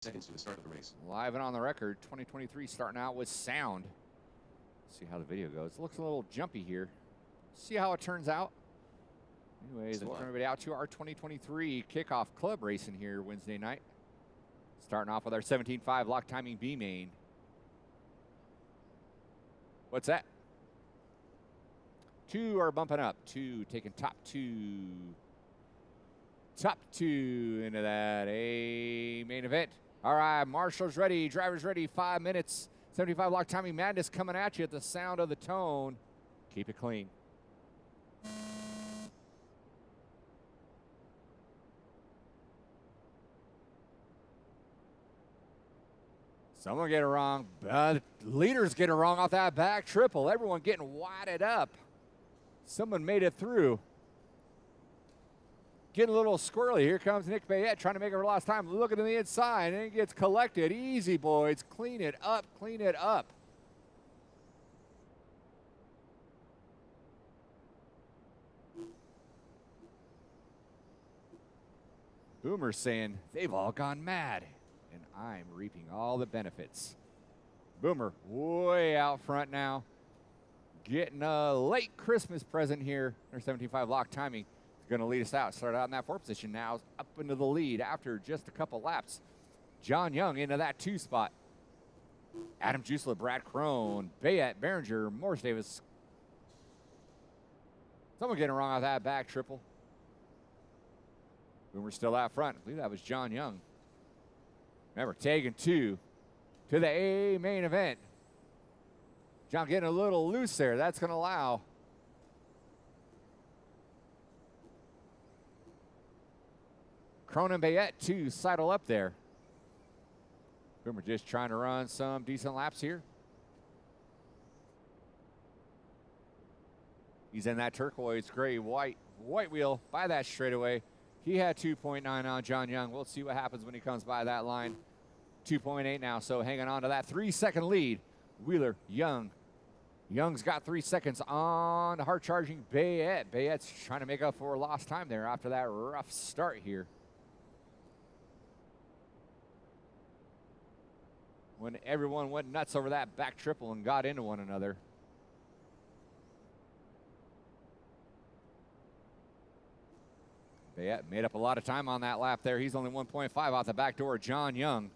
seconds to the start of the race. Live and on the record, 2023 starting out with sound. See how the video goes. It looks a little jumpy here. See how it turns out. Anyways, welcome everybody out to our 2023 kickoff club racing here Wednesday night. Starting off with our 17.5 lock timing B main. What's that? Two are bumping up. Two taking top two. Top two into that A main event. All right, marshals ready, drivers ready, 5 minutes. 75 lock timing madness coming at you at the sound of the tone. Keep it clean. Someone get it wrong. Leaders get it wrong off that back triple. Everyone getting wadded up. Someone made it through. Getting a little squirrely. Here comes Nick Bayette trying to make it for last time. Looking to the inside, and it gets collected. Easy, boys. Clean it up. Clean it up. Boomer's saying, they've all gone mad, and I'm reaping all the benefits. Boomer way out front now. Getting a late Christmas present here. Their 17.5 lock timing. Going to lead us out. Started out in that 4 position. Now up into the lead after just a couple laps. John Young into that 2 spot. Adam Jusela, Brad Crone, Bayette, Behringer, Morris Davis. Someone getting wrong off that back triple. Boomer still out front. I believe that was John Young. Remember, taking 2 to the A main event. John getting a little loose there. That's going to allow Crone and Bayette to sidle up there. Boomer just trying to run some decent laps here. He's in that turquoise, gray, white wheel by that straightaway. He had 2.9 on John Young. We'll see what happens when he comes by that line. 2.8 now, so hanging on to that 3-second lead. Wheeler, Young. Young's got 3 seconds on hard-charging Bayette. Bayette's trying to make up for lost time there after that rough start here. When everyone went nuts over that back triple and got into one another. Bayette made up a lot of time on that lap there. He's only 1.5 out the back door. John Young.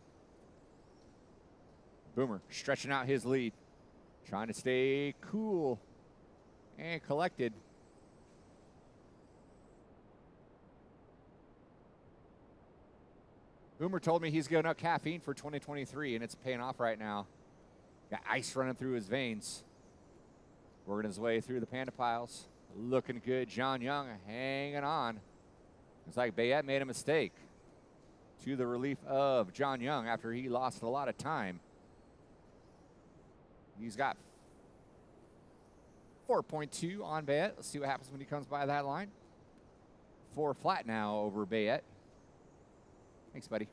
Boomer stretching out his lead. Trying to stay cool and collected. Boomer told me he's giving up caffeine for 2023, and it's paying off right now. Got ice running through his veins. Working his way through the panda piles. Looking good. John Young hanging on. It's like Bayette made a mistake. To the relief of John Young after he lost a lot of time. He's got 4.2 on Bayette. Let's see what happens when he comes by that line. 4 flat now over Bayette. Thanks, buddy.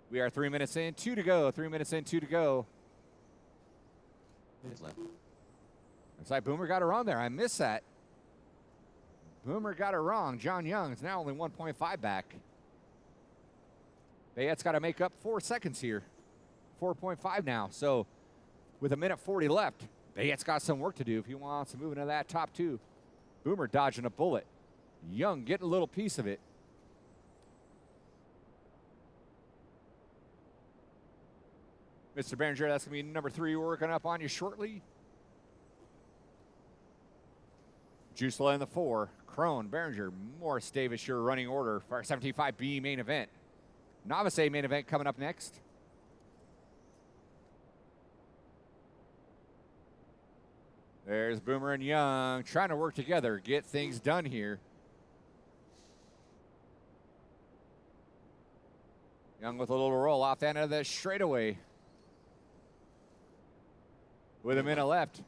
We are 3 minutes in, 2 to go. 3 minutes in, 2 to go. Minutes left. Looks like Boomer got it wrong there. I missed that. Boomer got it wrong. John Young is now only 1.5 back. Bayette's got to make up 4 seconds here. 4.5 now. So with 1:40 left, Bayette's got some work to do if he wants to move into that top 2. Boomer dodging a bullet. Young getting a little piece of it. Mr. Behringer, that's going to be number 3 working up on you shortly. Jusela in the 4. Crone, Behringer, Morris Davis, your running order for our 75B main event. Novice A main event coming up next. There's Boomer and Young trying to work together, get things done here. Young with a little roll off the end of the straightaway. With a minute left.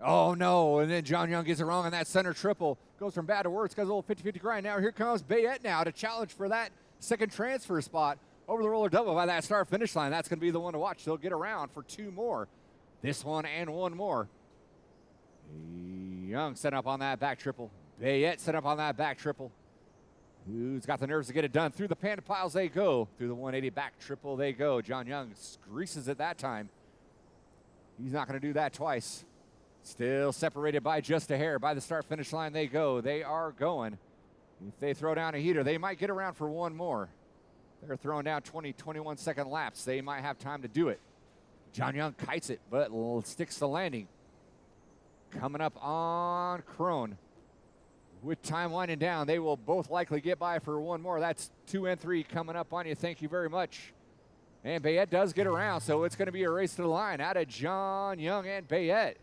Oh, no, and then John Young gets it wrong on that center triple. Goes from bad to worse, got a little 50-50 grind. Now here comes Bayette now to challenge for that second transfer spot. Over the roller double by that start-finish line. That's going to be the one to watch. They'll get around for 2 more. This one and 1 more. Young set up on that back triple. Bayette set up on that back triple. Who's got the nerves to get it done? Through the panda piles they go. Through the 180 back triple they go. John Young greases it that time. He's not going to do that twice. Still separated by just a hair. By the start-finish line they go. They are going. If they throw down a heater, they might get around for one more. They're throwing down 20, 21-second laps. They might have time to do it. John Young kites it, but sticks the landing. Coming up on Crone. With time winding down, they will both likely get by for one more. That's 2 and 3 coming up on you. Thank you very much. And Bayette does get around, so it's going to be a race to the line out of John Young and Bayette.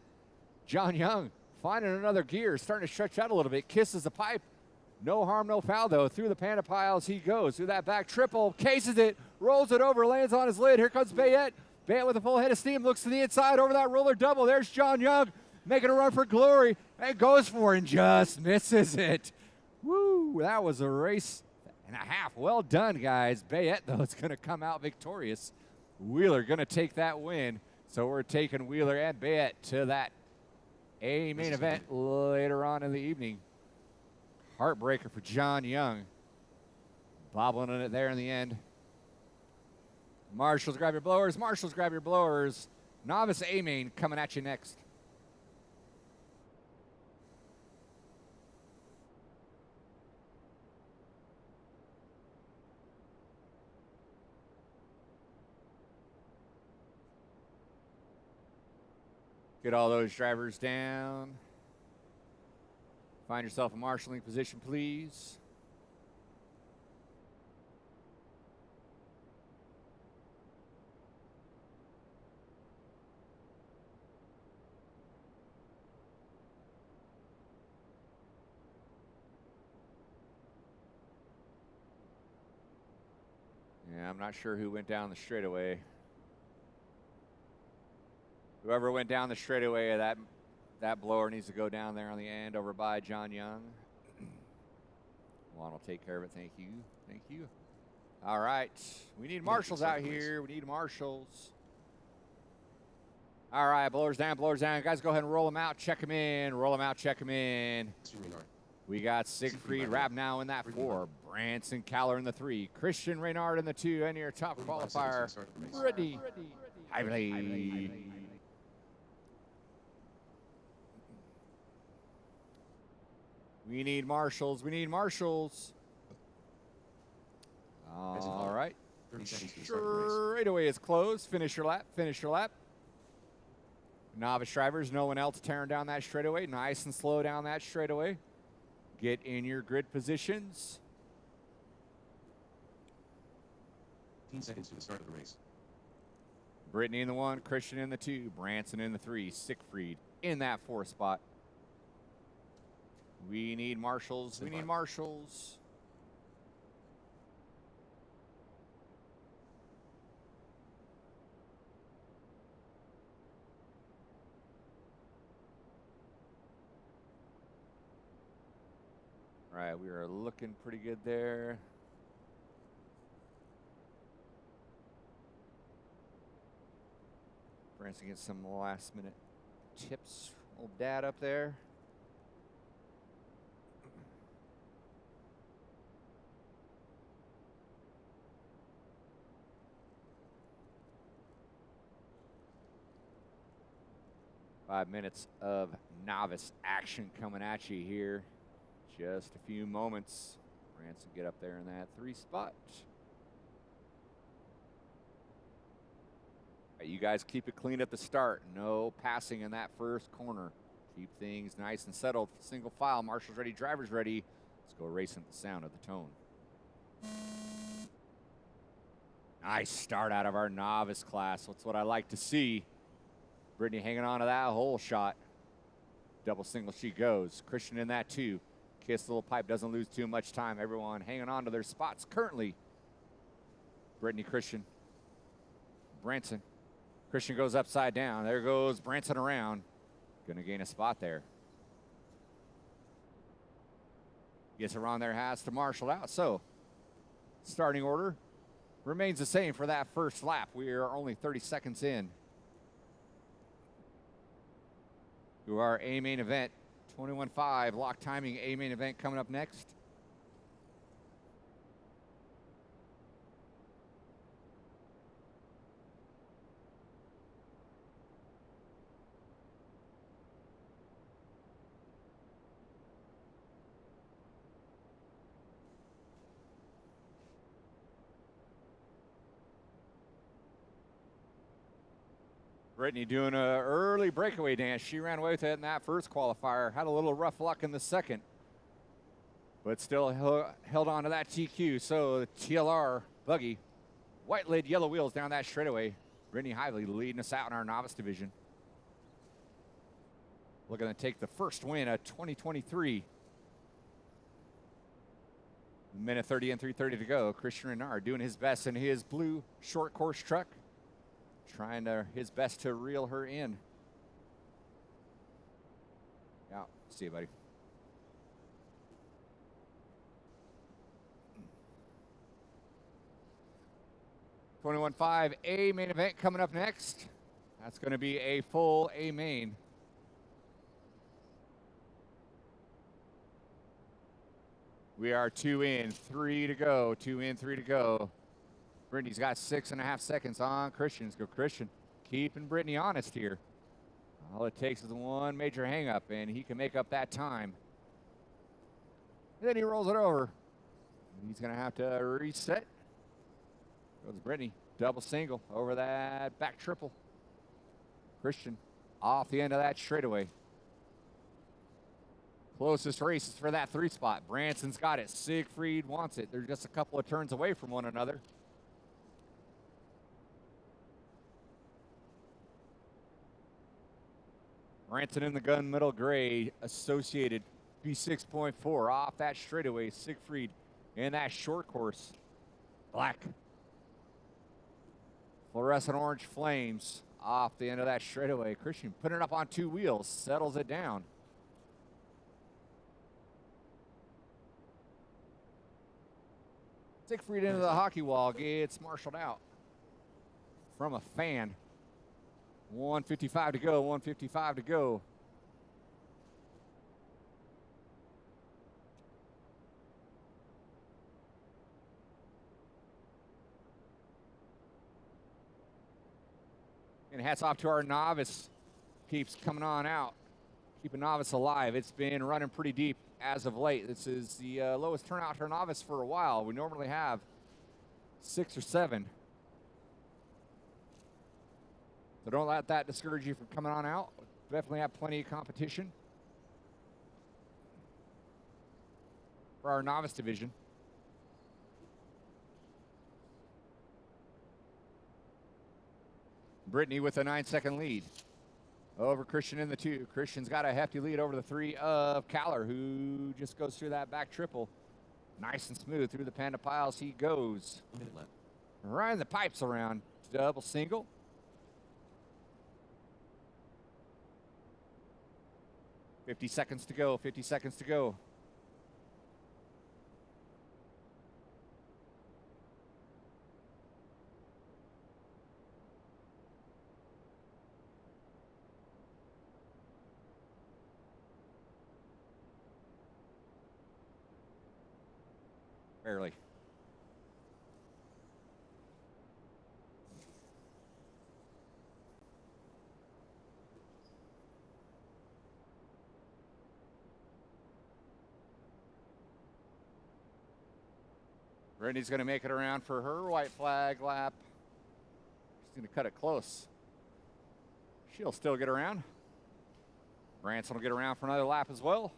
John Young finding another gear, starting to stretch out a little bit, kisses the pipe. No harm, no foul, though. Through the panda piles he goes. Through that back triple, cases it, rolls it over, lands on his lid. Here comes Bayette. Bayette with a full head of steam, looks to the inside over that roller double. There's John Young making a run for glory and goes for it and just misses it. Woo, that was a race and a half. Well done, guys. Bayette, though, is going to come out victorious. Wheeler going to take that win. So we're taking Wheeler and Bayette to that A main event later on in the evening. Heartbreaker for John Young. Bobbling in it there in the end. Marshals, grab your blowers. Marshals, grab your blowers. Novice A main coming at you next. Get all those drivers down. Find yourself a marshalling position, please. Yeah, I'm not sure who went down the straightaway. Whoever went down the straightaway, that blower needs to go down there on the end over by John Young. Juan will take care of it. Thank you. Thank you. All right. We need marshals out here. We need marshals. All right. Blowers down, blowers down. Guys, go ahead and roll them out. Check them in. Roll them out. Check them in. We got Siegfried Rabnow in that 4. Branson Caller in the 3. Christian Reynard in the 2. And your top qualifier, Brittany Hively. We need marshals. We need marshals. All right. Straightaway is closed. Finish your lap. Finish your lap. Novice drivers, no one else tearing down that straightaway. Nice and slow down that straightaway. Get in your grid positions. 15 seconds to the start of the race. Brittany in the 1, Christian in the 2, Branson in the 3, Siegfried in that 4 spot. We need marshals. We need marshals. All right, we are looking pretty good there. Branson gets some last minute tips. Old dad up there. Five minutes of novice action coming at you here. Just a few moments. Branson get up there in that 3 spot. All right, you guys keep it clean at the start. No passing in that first corner. Keep things nice and settled. Single file. Marshals ready. Drivers ready. Let's go racing at the sound of the tone. Nice start out of our novice class. That's what I like to see. Brittany hanging on to that whole shot. Double single she goes. Christian in that 2. Kiss little pipe doesn't lose too much time. Everyone hanging on to their spots currently. Brittany, Christian. Branson. Christian goes upside down. There goes Branson around. Gonna gain a spot there. Gets around there, has to marshal out. So, starting order remains the same for that first lap. We are only 30 seconds in to our A main event 21-5, lock timing, A main event coming up next. Brittany doing an early breakaway dance. She ran away with it in that first qualifier. Had a little rough luck in the second, but still held on to that TQ. So the TLR buggy, white lid, yellow wheels down that straightaway. Brittany Hively leading us out in our novice division. Looking to take the first win of 2023. Minute 30 and 3:30 to go. Christian Renard doing his best in his blue short course truck. Trying his best to reel her in. Yeah, see you, buddy. $21.5 A main event coming up next. That's going to be a full A main. We are 2 in, 3 to go. 2 in, 3 to go. Brittany's got 6.5 seconds on Christian. Let's go, Christian. Keeping Brittany honest here. All it takes is one major hang-up, and he can make up that time. And then he rolls it over. He's going to have to reset. Goes Brittany. Double single over that back triple. Christian off the end of that straightaway. Closest races for that 3 spot. Branson's got it. Siegfried wants it. They're just a couple of turns away from one another. Branson in the gun middle gray, associated B6.4 off that straightaway. Siegfried in that short course. Black. Fluorescent orange flames off the end of that straightaway. Christian putting it up on 2 wheels, settles it down. Siegfried into the hockey wall, gets marshaled out from a fan. 1:55 to go, 1:55 to go. And hats off to our novice. Keeps coming on out. Keep a novice alive. It's been running pretty deep as of late. This is the lowest turnout for novice for a while. We normally have 6 or 7. So don't let that discourage you from coming on out. Definitely have plenty of competition for our novice division. Brittany with a 9-second lead over Christian in the 2. Christian's got a hefty lead over the 3 of Caller, who just goes through that back triple. Nice and smooth through the Panda piles he goes. 1 minute left. Running the pipes around. Double single. $50 seconds to go. 50 seconds to go. Barely. Brittany's going to make it around for her white flag lap. She's going to cut it close. She'll still get around. Branson will get around for another lap as well.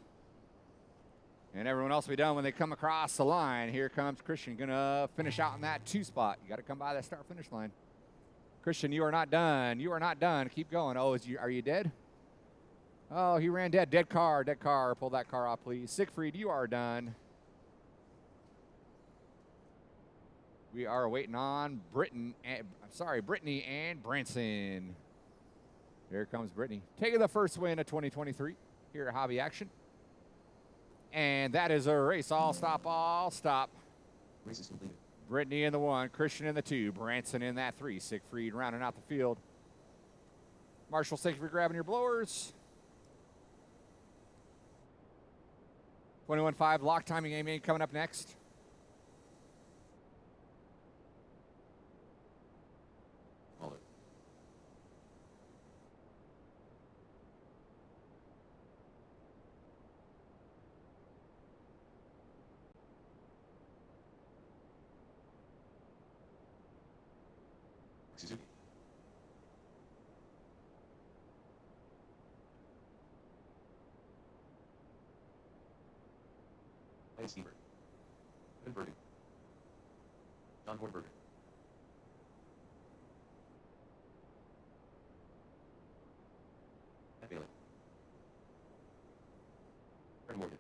And everyone else will be done when they come across the line. Here comes Christian, going to finish out in that 2 spot. You got to come by that start-finish line. Christian, you are not done. You are not done. Keep going. Oh, are you dead? Oh, he ran dead. Dead car. Dead car. Pull that car off, please. Siegfried, you are done. We are waiting on Brittany and Branson. Here comes Brittany, taking the first win of 2023 here at Hobby Action. And that is a race. All stop, all stop. Race is completed. Brittany in the 1, Christian in the 2, Branson in that 3. Siegfried rounding out the field. Marshall, thank you for grabbing your blowers. 21.5 lock timing aiming coming up next. Waller. Suzuki. Lance Stever. Converting. John Hornberger. Matt Bailey. Fred Morgan.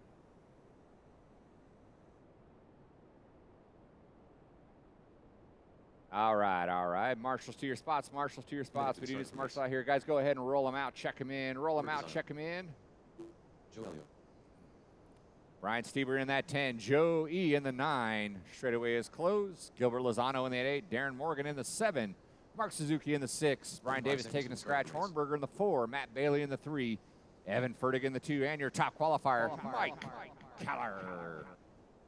All right. Marshals to your spots. Marshals to your spots. We do this marshal out here. Guys, go ahead and roll them out. Check them in. Roll them out. Check them in. Joe Elliott. Brian Stever in that 10. Joe E. in the 9. Straightaway is closed. Gilbert Lozano in the 8. Darren Morgan in the 7. Mark Suzuki in the 6. Brian Davis taking a scratch. Hornberger in the 4. Matt Bailey in the 3. Evan Fertig in the 2. And your top qualifier, Mike Keller.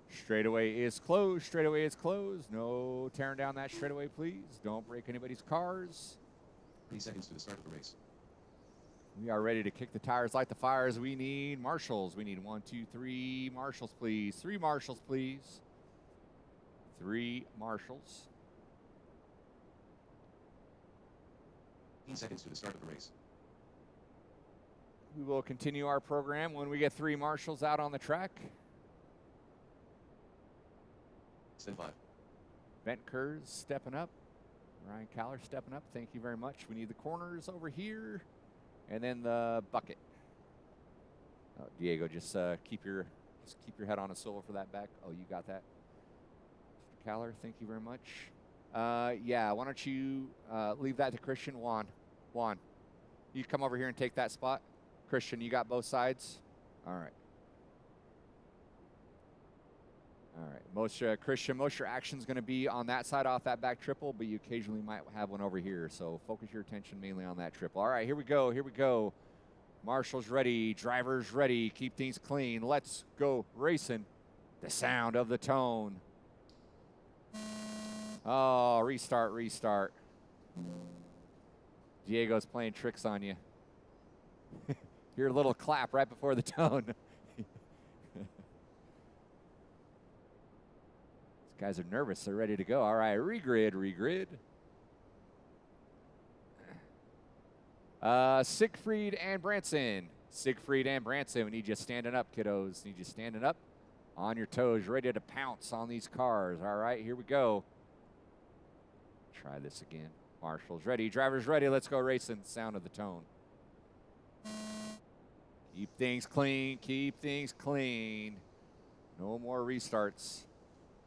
Straightaway is closed. Straightaway is closed. No tearing down that straightaway, please. Don't break anybody's cars. 3 seconds to the start of the race. We are ready to kick the tires, light the fires. We need marshals. We need 1, 2, 3 marshals, please. 3 marshals, please. 3 marshals. 15 seconds to the start of the race. We will continue our program when we get 3 marshals out on the track. Stand 5. Bent Kurz stepping up. Ryan Keller stepping up. Thank you very much. We need the corners over here. And then the bucket. Oh, Diego, just keep your head on a swivel for that back. Oh, you got that. Mr. Keller, thank you very much. Yeah, why don't you leave that to Christian. Juan, you come over here and take that spot. Christian, you got both sides? All right. Christian, most of your action's going to be on that side off that back triple, but you occasionally might have one over here. So focus your attention mainly on that triple. All right, here we go. Marshals ready, drivers ready. Keep things clean. Let's go racing. The sound of the tone. Oh, restart. Diego's playing tricks on you. Hear a little clap right before the tone. Guys are nervous. They're ready to go. All right, regrid. Siegfried and Branson. We need you standing up, kiddos. Need you standing up on your toes, ready to pounce on these cars. All right, here we go. Try this again. Marshals ready. Drivers ready. Let's go racing. Sound of the tone. Keep things clean. No more restarts.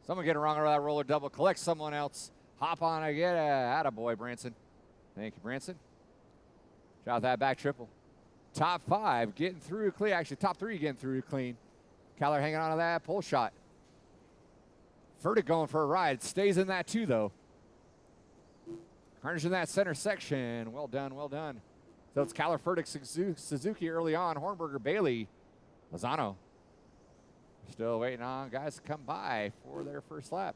Someone getting wrong over that roller double. Collect someone else. Hop on and get it. Attaboy, Branson. Thank you, Branson. Shout out that back triple. Top 5 getting through clean. Actually, top 3 getting through clean. Keller hanging on to that pull shot. Fertig going for a ride. Stays in that too, though. Carnage in that center section. Well done. So it's Keller, Fertig, Suzuki early on. Hornberger, Bailey, Lozano. Still waiting on guys to come by for their first lap.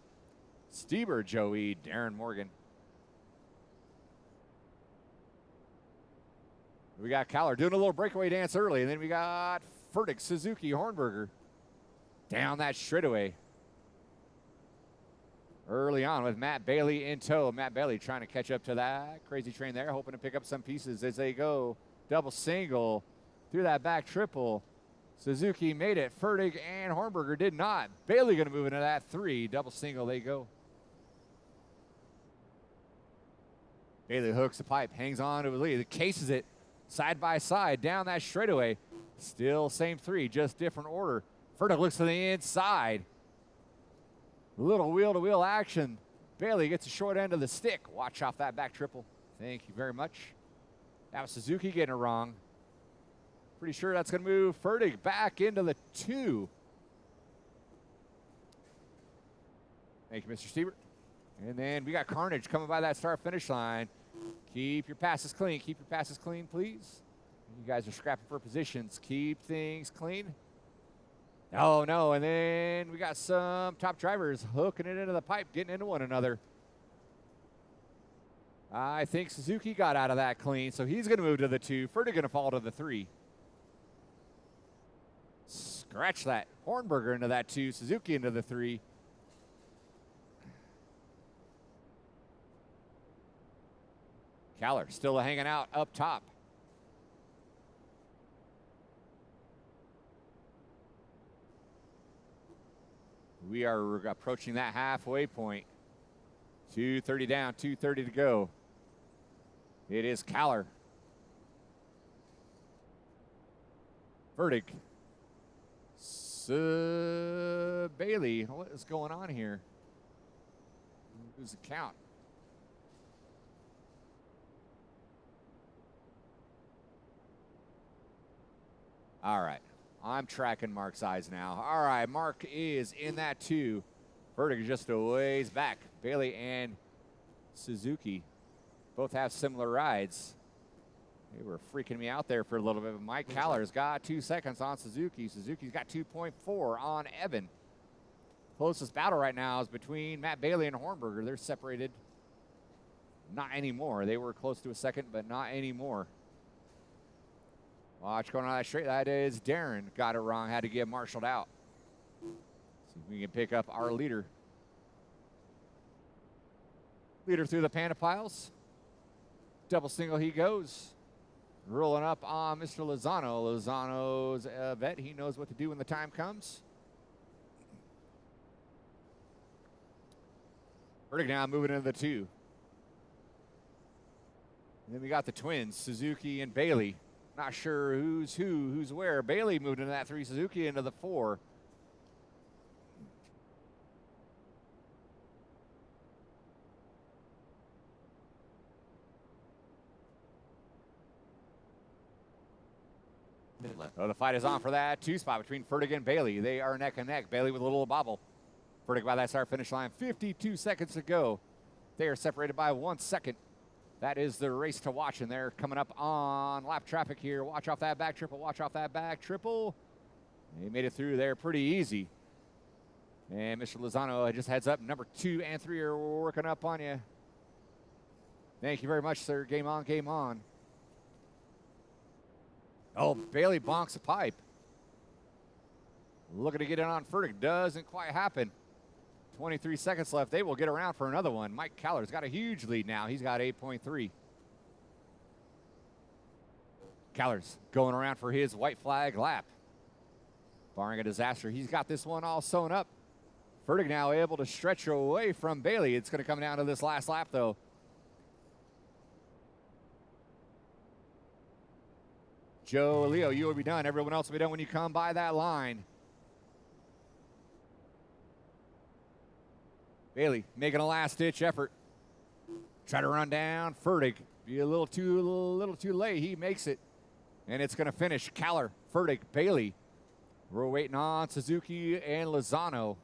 Stever, Joey, Darren Morgan. We got Keller doing a little breakaway dance early, and then we got Fertig, Suzuki, Hornberger down that straightaway. Early on with Matt Bailey in tow. Matt Bailey trying to catch up to that crazy train there, hoping to pick up some pieces as they go. Double single through that back triple. Suzuki made it. Fertig and Hornberger did not. Bailey going to move into that 3. Double single, they go. Bailey hooks the pipe, hangs on to the lead. Cases it side by side down that straightaway. Still same 3, just different order. Fertig looks to the inside. Little wheel-to-wheel action. Bailey gets the short end of the stick. Watch off that back triple. Thank you very much. That was Suzuki getting it wrong. Pretty sure that's going to move Fertig back into the 2. Thank you, Mr. Stever. And then we got Carnage coming by that start-finish line. Keep your passes clean. Please. You guys are scrapping for positions. Keep things clean. Oh, no, and then we got some top drivers hooking it into the pipe, getting into one another. I think Suzuki got out of that clean, so he's going to move to the 2. Fertig going to fall to the 3. Scratch that. Hornberger into that 2. Suzuki into the 3. Kaller still hanging out up top. We are approaching that halfway point. 2:30 down, 2:30 to go. It is Kaller. Fertig. Bailey. What is going on here? Who's the count? All right. I'm tracking Mark's eyes now. All right. Mark is in that 2. Fertig just a ways back. Bailey and Suzuki both have similar rides. They were freaking me out there for a little bit. But Mike Kaller's got 2 seconds on Suzuki. Suzuki's got 2.4 on Evan. Closest battle right now is between Matt Bailey and Hornberger. They're separated. Not anymore. They were close to a second, but not anymore. Watch going on that straight. That is Darren. Got it wrong. Had to get marshaled out. See if we can pick up our leader. Leader through the Panda piles. Double single he goes. Rolling up on Mr. Lozano. Lozano's a vet. He knows what to do when the time comes. Fertig now moving into the 2. And then we got the twins, Suzuki and Bailey. Not sure who's who, who's where. Bailey moved into that 3, Suzuki into the 4. Minute left. Oh, the fight is on for that 2 spot between Fertig and Bailey. They are neck and neck. Bailey with a little bobble. Fertig by that start-finish line. 52 seconds to go. They are separated by 1 second. That is the race to watch, and they're coming up on lap traffic here. Watch off that back triple. Watch off that back triple. They made it through there pretty easy. And Mr. Lozano just heads up. Number 2 and 3 are working up on you. Thank you very much, sir. Game on, game on. Oh, Bailey bonks a pipe. Looking to get in on Fertig. Doesn't quite happen. 23 seconds left. They will get around for another one. Mike Kaller's got a huge lead now. He's got 8.3. Kaller's going around for his white flag lap. Barring a disaster, he's got this one all sewn up. Fertig now able to stretch away from Bailey. It's going to come down to this last lap, though. Joe Leo, you will be done. Everyone else will be done when you come by that line. Bailey making a last-ditch effort. Try to run down Fertig. Be a little too late. He makes it. And it's going to finish. Kaller, Fertig, Bailey. We're waiting on Suzuki and Lozano.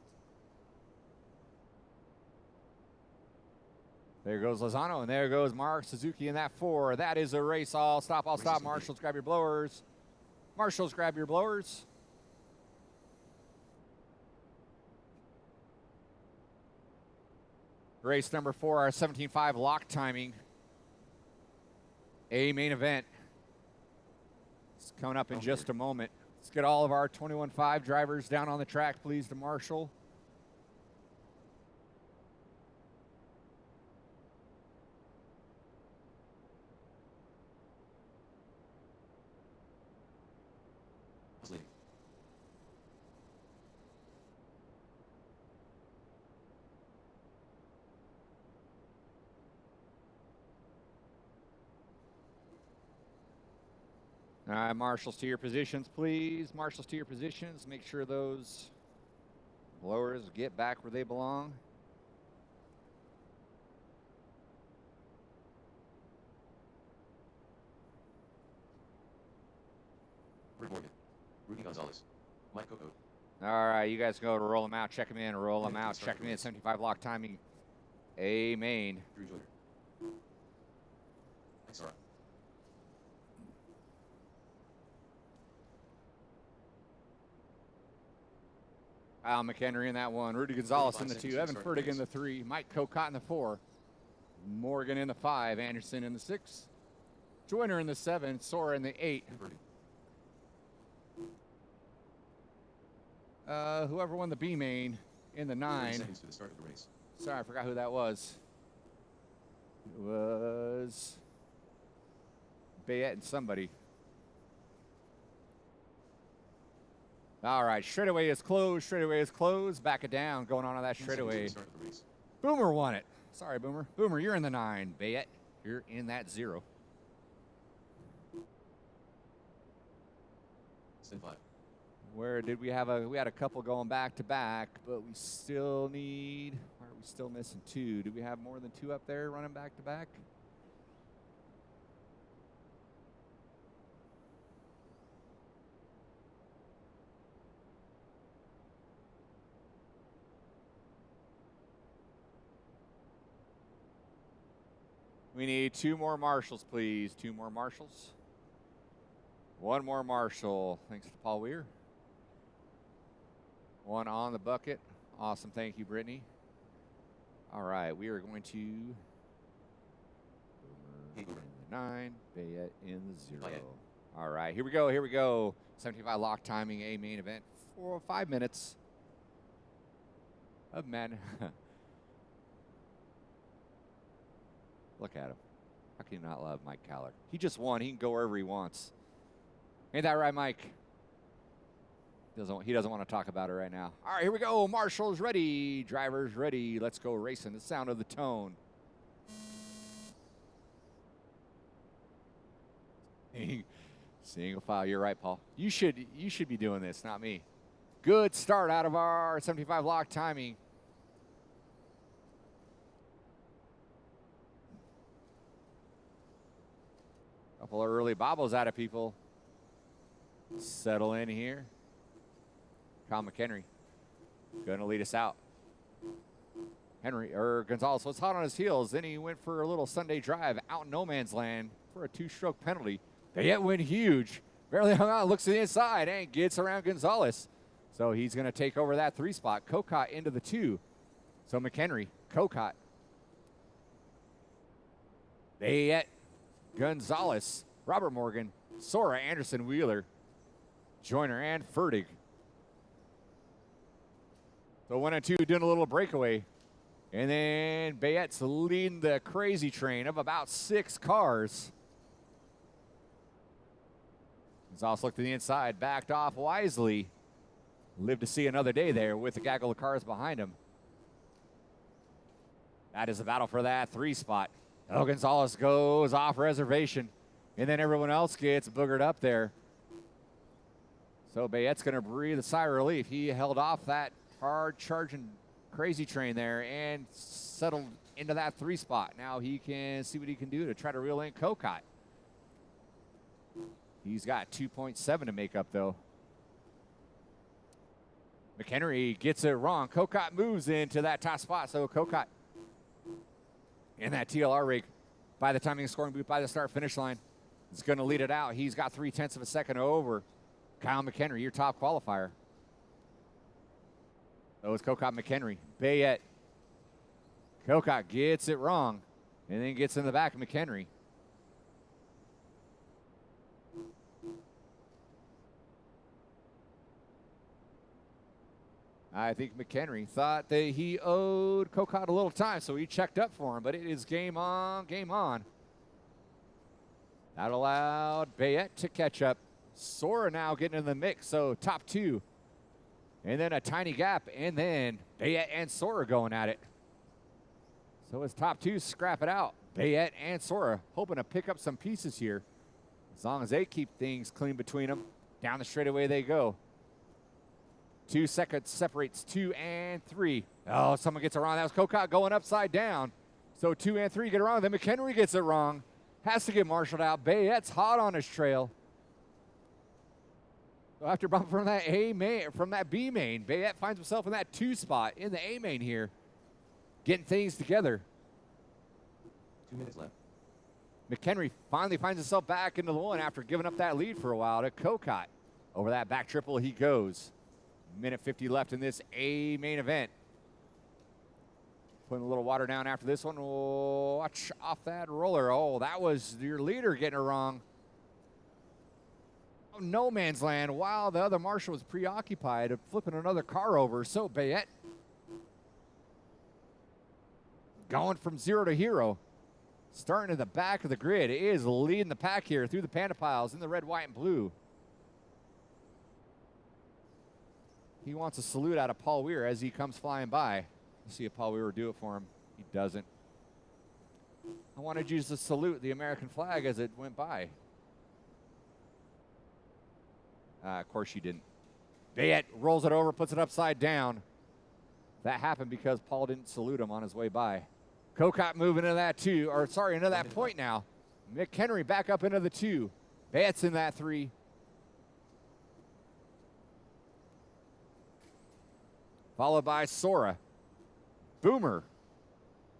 There goes Lozano, and there goes Mark Suzuki in that 4. That is a race. I'll stop. Marshals, grab your blowers. Marshals, grab your blowers. Race number 4, our 17.5 lock timing. A main event. It's coming up in just a moment. Let's get all of our 21.5 drivers down on the track, please, to Marshall. Leading. All right, marshals to your positions, please. Marshals to your positions. Make sure those blowers get back where they belong. Rick Morgan. Rudy Gonzalez. Mike Coco. All right, you guys go to roll them out, check them in, roll them out, check them in. 75 lock timing. A main. Drew Joyner. XR. Kyle McHenry in that one. Rudy Gonzalez in the 2. seconds to Evan start the Furtick in race. the 3. Mike Kokot in the 4. Morgan in the 5. Anderson in the 6. Joyner in the 7. Sora in the 8. Inverted. Whoever won the B main in the 30 9. seconds to the start of the race. Sorry, I forgot who that was. It was Bayette and somebody. All right, straightaway is closed. Straightaway is closed. Back it down. Going on to that 10 seconds to straightaway. the start of the race. Boomer won it. Sorry, Boomer. Boomer, you're in the 9. Bayette, you're in that 0. Stand 5. Where did we have we had a couple going back to back, but we still need, why are we still missing 2? Do we have more than 2 up there running back to back? We need 2 more marshals, please. 2 more marshals. 1 more marshal, thanks to Paul Weir. 1 on the bucket. Awesome. Thank you, Brittany. All right. We are going to Boomer in the 9, Bayette in the 0. Bayette. All right. Here we go. Here we go. 75 lock timing, a main event for 5 minutes of men. Look at him. How can you not love Mike Caller? He just won. He can go wherever he wants. Ain't that right, Mike? He doesn't want to talk about it right now. All right, here we go. Marshall's ready. Driver's ready. Let's go racing. The sound of the tone. Single file. You're right, Paul. You should be doing this, not me. Good start out of our 75 lock timing. Couple of early bobbles out of people. Settle in here. Kyle McHenry going to lead us out. Gonzalez was hot on his heels. Then he went for a little Sunday drive out in no man's land for a 2-stroke penalty. Bayette went huge. Barely hung on, looks to the inside and gets around Gonzalez. So he's going to take over that 3 spot. Kokot into the 2. So McHenry, Kokot, Bayette, Gonzalez, Robert Morgan, Sora, Anderson, Wheeler, Joyner, and Furtick. So 1 and 2 doing a little breakaway. And then Bayette's leading the crazy train of about 6 cars. Gonzalez looked to the inside, backed off wisely. Lived to see another day there with a gaggle of cars behind him. That is a battle for that 3 spot. Oh, Gonzalez goes off reservation. And then everyone else gets boogered up there. So Bayette's going to breathe a sigh of relief. He held off that hard-charging crazy train there and settled into that 3 spot. Now he can see what he can do to try to reel in Kokot. He's got 2.7 to make up, though. McHenry gets it wrong. Kokot moves into that top spot. So Kokot in that TLR rig by the timing scoring booth by the start-finish line is going to lead it out. He's got 0.3 of a second over Kyle McHenry, your top qualifier. So it's Kokot McHenry. Bayette. Kokot gets it wrong and then gets in the back of McHenry. I think McHenry thought that he owed Kokot a little time, so he checked up for him, but it is game on, game on. That allowed Bayette to catch up. Sora now getting in the mix, so top 2. And then a tiny gap, and then Bayette and Sora going at it. So it's top 2 scrap it out. Bayette and Sora hoping to pick up some pieces here. As long as they keep things clean between them, down the straightaway they go. 2 seconds separates 2 and 3. Oh, someone gets it wrong. That was Kokot going upside down. So 2 and 3 get it wrong. Then McHenry gets it wrong. Has to get marshaled out. Bayette's hot on his trail. So after bumping from that B main, Bayette finds himself in that 2 spot in the A main here, getting things together. 2 minutes left. McHenry finally finds himself back into the 1 after giving up that lead for a while to Kokot. Over that back triple he goes. Minute 50 left in this A main event. Putting a little water down after this one. Oh, watch off that roller. Oh, that was your leader getting it wrong. Oh, no man's land while the other marshal was preoccupied of flipping another car over. So Bayette going from 0 to hero. Starting at the back of the grid, is leading the pack here through the Panda Piles in the red, white, and blue. He wants a salute out of Paul Weir as he comes flying by. Let's see if Paul Weir will do it for him. He doesn't. I wanted you to salute the American flag as it went by. Of course you didn't. Bayette rolls it over, puts it upside down. That happened because Paul didn't salute him on his way by. Kokot moving into that into that point now. McHenry back up into the 2. Bayette's in that 3. Followed by Sora. Boomer.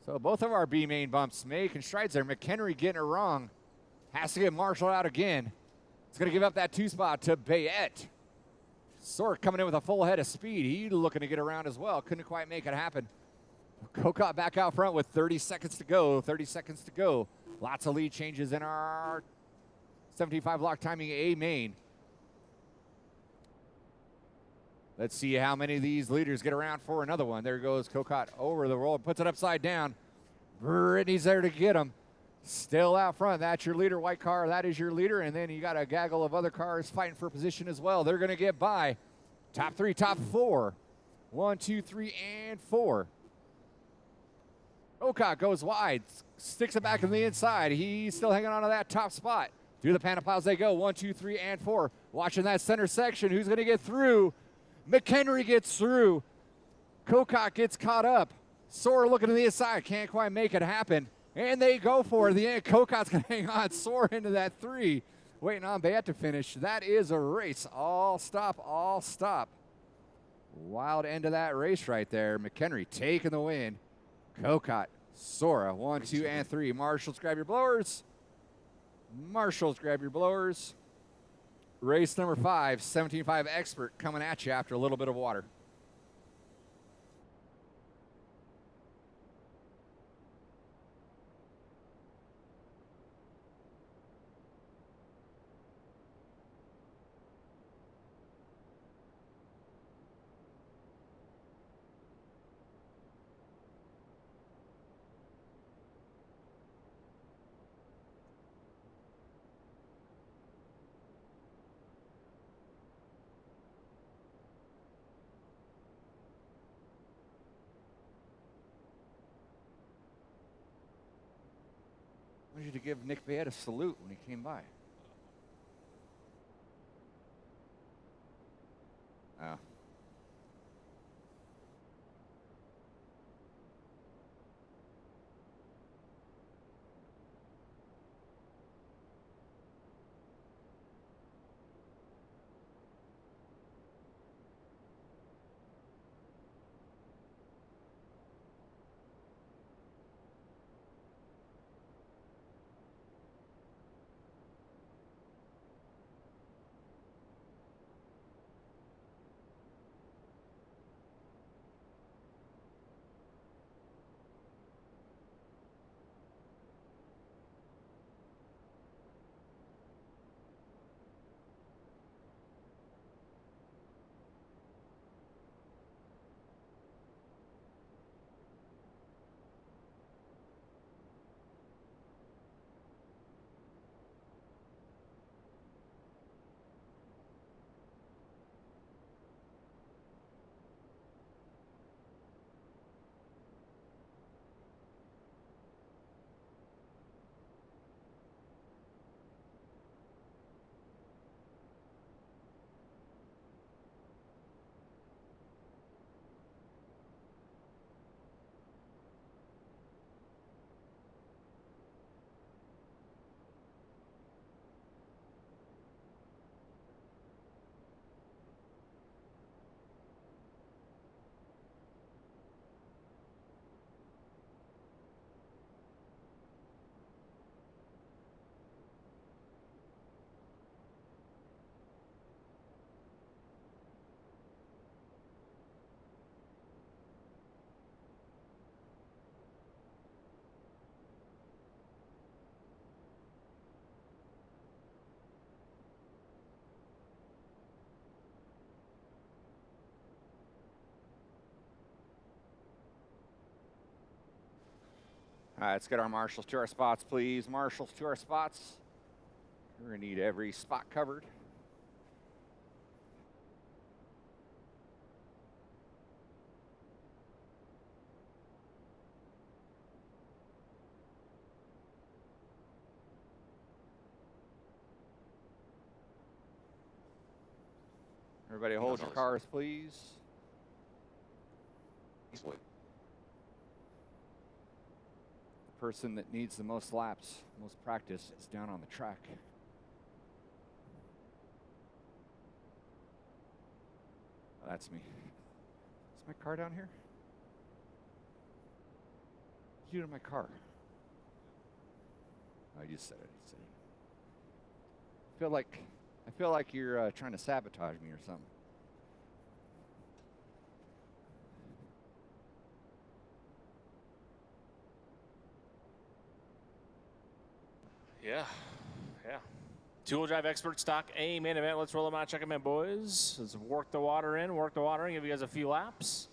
So both of our B main bumps making strides there. McHenry getting it wrong. Has to get Marshall out again. It's going to give up that 2 spot to Bayette. Sora coming in with a full head of speed. He looking to get around as well. Couldn't quite make it happen. Kokot back out front with 30 seconds to go. 30 seconds to go. Lots of lead changes in our 75 block timing A main. Let's see how many of these leaders get around for another one. There goes Kokot over the roll, puts it upside down. Brittany's there to get him. Still out front. That's your leader, white car. That is your leader. And then you got a gaggle of other cars fighting for position as well. They're going to get by. Top 3, top 4. 1, 2, 3, and 4. Kokot goes wide, sticks it back on the inside. He's still hanging on to that top spot. Through the Panda Piles they go. 1, 2, 3, and 4. Watching that center section. Who's going to get through? McHenry gets through. Kokot gets caught up. Sora looking to the inside. Can't quite make it happen. And they go for it. The end. Kokot's going to hang on. Sora into that 3. Waiting on Bayette to finish. That is a race. All stop, all stop. Wild end of that race right there. McHenry taking the win. Kokot, Sora, 1, 2, and 3. Marshals, grab your blowers. Marshals, grab your blowers. Race number 5, 17.5 Expert coming at you after a little bit of water. I wanted you to give Nick Bayette a salute when he came by. Oh. All right, let's get our marshals to our spots, please. Marshals to our spots. We're going to need every spot covered. Everybody hold your cars, please. East Boyd. The person that needs the most laps, most practice, is down on the track. Oh, that's me. Is my car down here? What'd you do to my car? Oh, I just said it. I said it. I feel like you're trying to sabotage me or something. Yeah. Two-wheel drive expert stock A main event. Let's roll them out. Check them in, boys. Let's work the water in. Give you guys a few laps.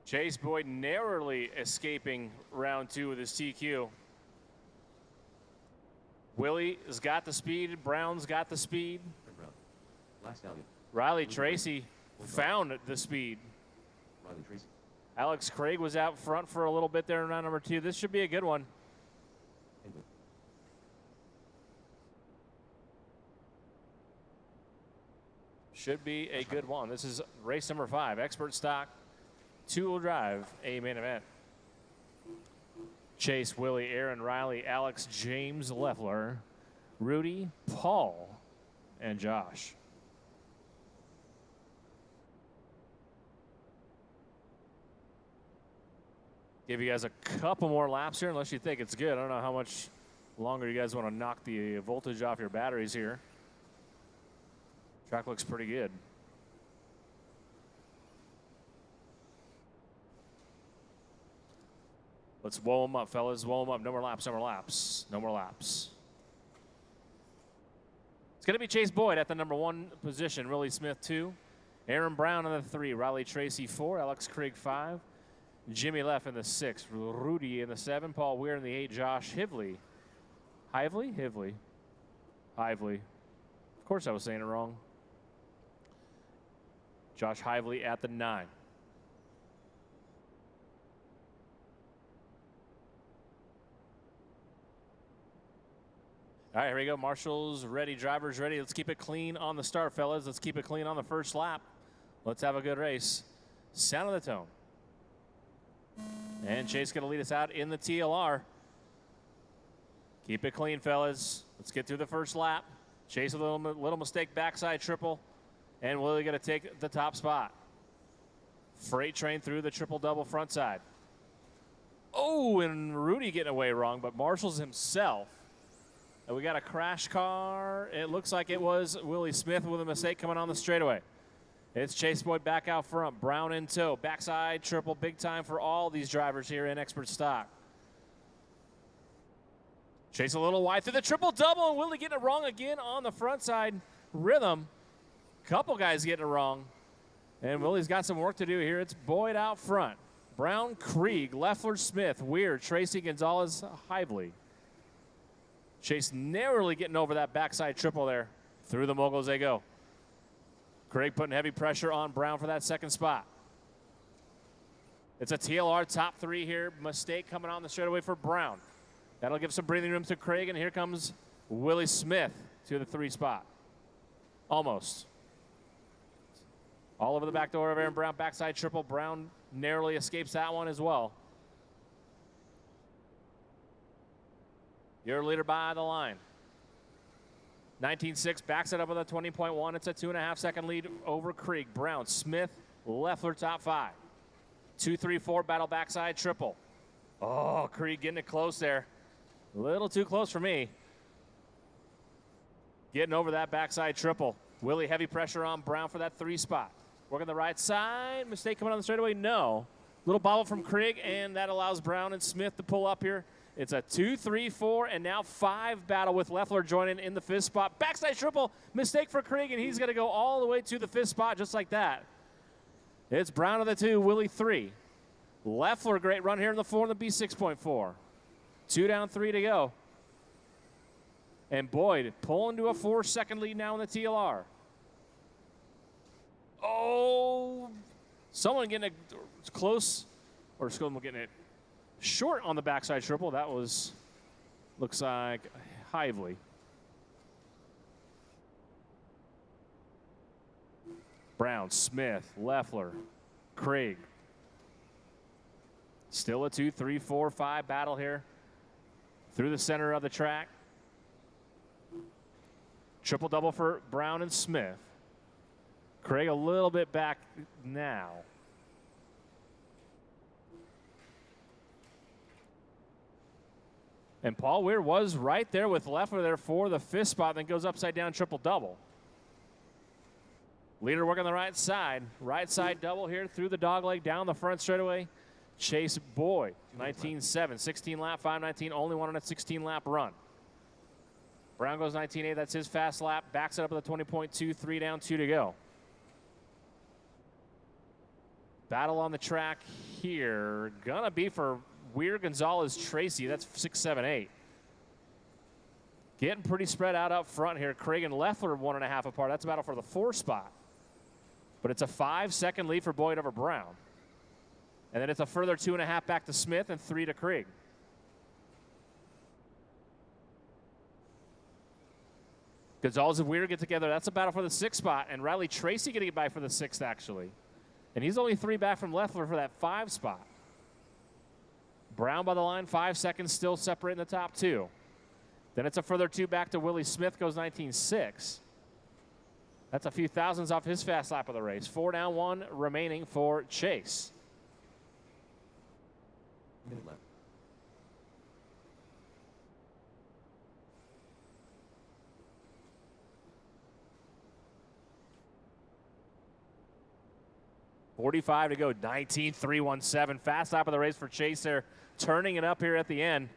Chase Boyd narrowly escaping round 2 with his TQ. Willie has got the speed. Brown's got the speed. Brown. Last stallion. Riley Tracy found the speed. Riley Tracy. Alex Craig was out front for a little bit there in round number 2. This should be a good one. England. Should be a good one. This is race number 5, expert stock, two-wheel drive, A main event. Chase, Willie, Aaron, Riley, Alex, James Leffler, Rudy, Paul, and Josh. Give you guys a couple more laps here, unless you think it's good. I don't know how much longer you guys want to knock the voltage off your batteries here. Track looks pretty good. Let's woe them up, fellas. Woe them up. No more laps, no more laps. No more laps. It's going to be Chase Boyd at the number 1 position. Willie Smith, 2. Aaron Brown in the 3. Riley Tracy, 4. Alex Craig, 5. Jimmy Leff in the 6. Rudy in the 7. Paul Weir in the 8. Josh Hively. Hively. Of course I was saying it wrong. Josh Hively at the 9. All right, here we go. Marshals ready, drivers ready. Let's keep it clean on the start, fellas. Let's keep it clean on the first lap. Let's have a good race. Sound of the tone. And Chase going to lead us out in the TLR. Keep it clean, fellas. Let's get through the first lap. Chase with a little mistake, backside triple. And Willie going to take the top spot. Freight train through the triple-double front side. Oh, and Rudy getting away wrong, but Marshals himself. And we got a crash car. It looks like it was Willie Smith with a mistake coming on the straightaway. It's Chase Boyd back out front. Brown in tow. Backside triple, big time for all these drivers here in expert stock. Chase a little wide through the triple-double, and Willie getting it wrong again on the front side rhythm. Couple guys getting it wrong. And Willie's got some work to do here. It's Boyd out front. Brown, Krieg, Leffler, Smith, Weir, Tracy, Gonzalez, Hively. Chase narrowly getting over that backside triple there. Through the moguls they go. Craig putting heavy pressure on Brown for that second spot. It's a TLR top 3 here. Mistake coming on the straightaway for Brown. That'll give some breathing room to Craig, and here comes Willie Smith to the 3 spot. Almost. All over the back door of Aaron Brown. Backside triple. Brown narrowly escapes that one as well. Your leader by the line. 19.6 backs it up with a 20.1. It's a 2.5-second lead over Krieg. Brown, Smith, Leffler top 5. 2-3-4 battle backside triple. Oh, Krieg getting it close there. A little too close for me. Getting over that backside triple. Willie heavy pressure on Brown for that 3 spot. Working the right side. Mistake coming on the straightaway? No. Little bobble from Krieg, and that allows Brown and Smith to pull up here It's a 2, 3, 4, and now 5 battle with Leffler joining in the 5th spot. Backside triple, mistake for Krieg, and he's going to go all the way to the 5th spot just like that. It's Brown on the 2, Willie 3. Leffler, great run here in the 4 and the B6.4. 2 down, 3 to go. And Boyd pulling to a 4-second lead now in the TLR. Oh, someone getting it close, or someone getting it short on the backside triple. That was, looks like Hively. Brown, Smith, Leffler, Krieg. Still a 2, 3, 4, 5 battle here through the center of the track. Triple double for Brown and Smith. Krieg a little bit back now. And Paul Weir was right there with Leffler there for the 5th spot, then goes upside down triple double. Leader working the right side double here through the dogleg down the front straightaway. Chase Boyd, 19.7, 16 lap, 5.19, only one on a 16 lap run. Brown goes 19.8, that's his fast lap, backs it up with a 20.2, 3 down, 2 to go. Battle on the track here, gonna be for Weir, Gonzalez, Tracy, that's 6, 7, 8. Getting pretty spread out up front here. Krieg and Leffler 1.5 apart, that's a battle for the 4 spot. But it's a 5-second lead for Boyd over Brown. And then it's a further 2.5 back to Smith and 3 to Krieg. Gonzalez and Weir get together. That's a battle for the 6th spot. And Riley Tracy getting it by for the 6th, actually. And he's only 3 back from Leffler for that 5 spot. Brown by the line, 5 seconds, still separating the top 2. Then it's a further 2 back to Willie Smith, goes 19.6. That's a few thousandths off his fast lap of the race. 4 down, 1 remaining for Chase. Minute left. .45 to go, 19.317. Fast lap of the race for Chase there, turning it up here at the end.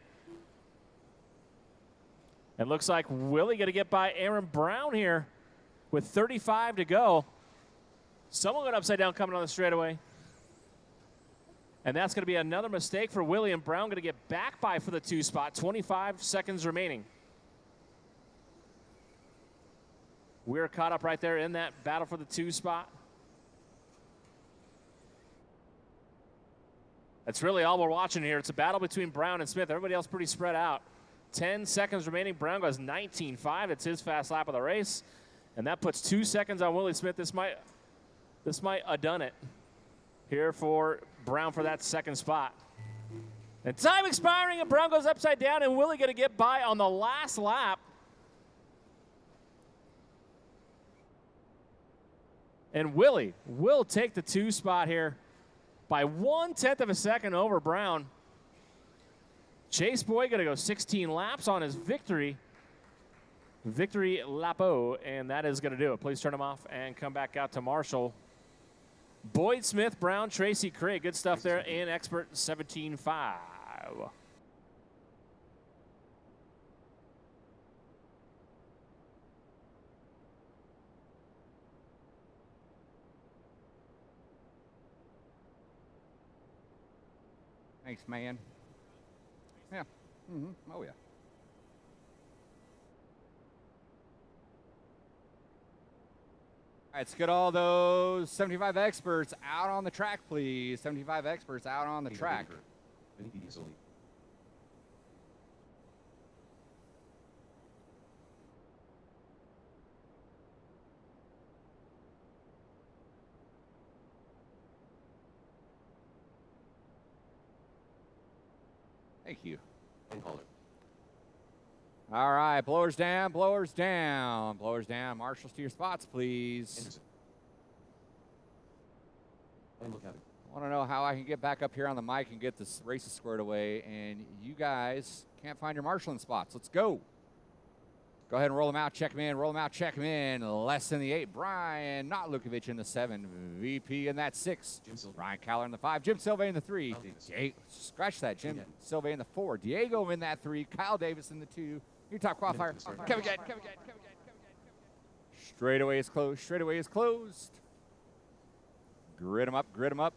It looks like Willie going to get by Aaron Brown here with 35 to go. Someone got upside down coming on the straightaway. And that's going to be another mistake for Willie, and Brown going to get back by for the 2 spot. 25 seconds remaining. We're caught up right there in that battle for the 2 spot. That's really all we're watching here. It's a battle between Brown and Smith. Everybody else pretty spread out. 10 seconds remaining. Brown goes 19.5. It's his fast lap of the race. And that puts 2 seconds on Willie Smith. This might have done it here for Brown for that 2nd spot. And time expiring, and Brown goes upside down, and Willie going to get by on the last lap. And Willie will take the 2 spot here by 1/10 of a second over Brown. Chase Boyd going to go 16 laps on his victory lapo, and that is going to do it. Please turn them off and come back out to Marshall. Boyd, Smith, Brown, Tracy, Krieg. Good stuff there in Expert 17.5. Thanks, man. Yeah. Oh, yeah. All right, let's get all those 75 experts out on the track, please. 75 experts out on the track. Thank you. And caller. All right, blowers down, blowers down. Blowers down. Marshals to your spots, please. Anderson. And look at it. I want to know how I can get back up here on the mic and get this races squared away, and you guys can't find your marshalling spots. Let's go. Go ahead and roll them out, check them in, roll them out, check them in. Less than the 8, Brian Notlukovic in the 7, VP in that 6. Jim Silva. Ryan Caller in the 5, Jim Silva in the 3. Kyle Davis. Scratch that, Jim Yeah. Silva in the 4. Diego in that 3, Kyle Davis in the 2. Your top qualifier, Minute to start. Kevin Gadd. Straightaway is closed, straightaway is closed. Grid them up, grid them up.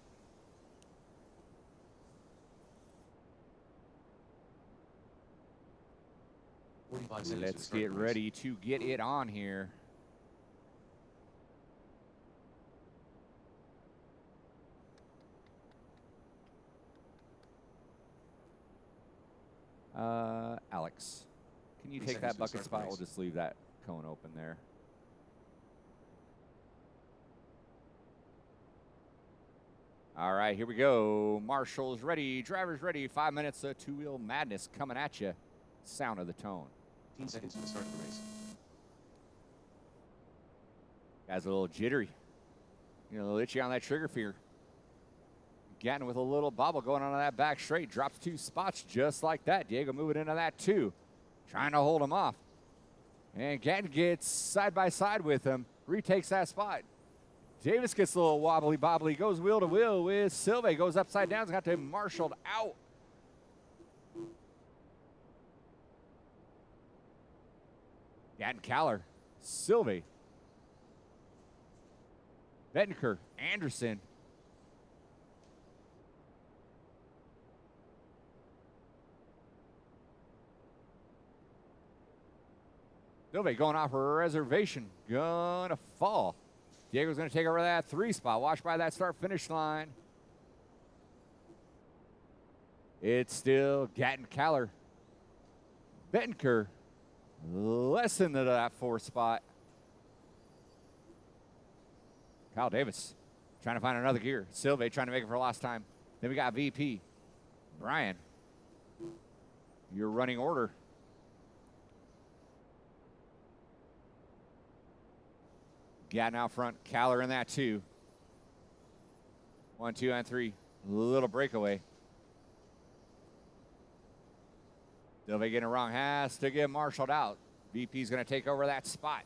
Forty-five seconds to the Let's start get of the race. ready to get it on here. Alex, can you 3 take seconds that to the bucket start of the spot? We'll race. just leave that cone open there. All right, here we go. Marshall's ready. Driver's ready. 5 minutes of two-wheel madness coming at you. Sound of the tone. 15 seconds to the start of the race. Guys a little jittery. You know, a little itchy on that trigger finger. Gatton with a little bobble going on that back straight. Drops 2 spots just like that. Diego moving into that 2. Trying to hold him off. And Gatton gets side by side with him. Retakes that spot. Davis gets a little wobbly bobbly. Goes wheel to wheel with Silva. Goes upside down. Has got to marshaled out. Gatton Caller. Silva. Bettenker. Anderson. Silva going off a reservation. Gonna fall. Diego's gonna take over that 3 spot. Watch by that start finish line. It's still Gatton Caller. Bettenker less than that 4 spot. Kyle Davis trying to find another gear. Silva trying to make it for last time. Then we got VP. Brian. Your running order. Gatton out front. Caller in that 2. 1, 2, and 3. Little breakaway. Silva getting it wrong. Has to get marshaled out. VP's going to take over that spot.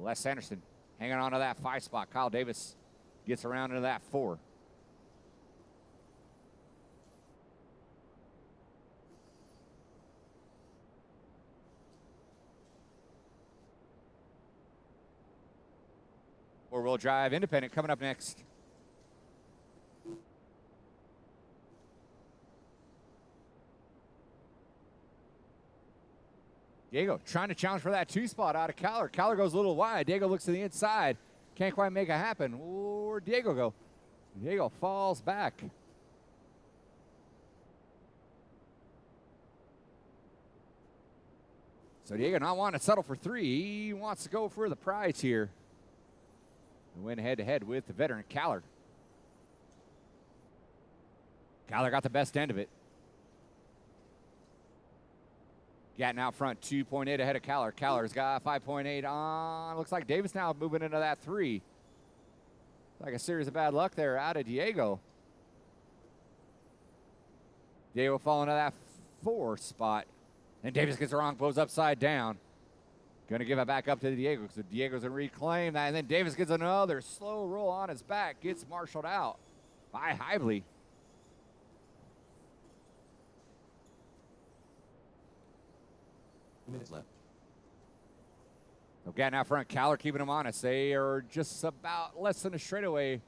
Les Anderson hanging on to that 5 spot. Kyle Davis gets around into that 4. Four-wheel drive independent coming up next. Diego trying to challenge for that 2 spot out of Caller. Caller goes a little wide. Diego looks to the inside. Can't quite make it happen. Where'd Diego go? Diego falls back. So Diego not wanting to settle for 3. He wants to go for the prize here. And win head-to-head with the veteran Caller. Caller got the best end of it. Gatton out front, 2.8 ahead of Caller. Caller's got 5.8 on. Looks like Davis now moving into that 3. Like a series of bad luck there out of Diego. Diego falling to that 4 spot. And Davis gets it wrong, blows upside down. Going to give it back up to Diego. So Diego's going to reclaim that. And then Davis gets another slow roll on his back. Gets marshaled out by Hively. Minutes left. So Gatton out front, Caller keeping them honest. They are just about less than a straightaway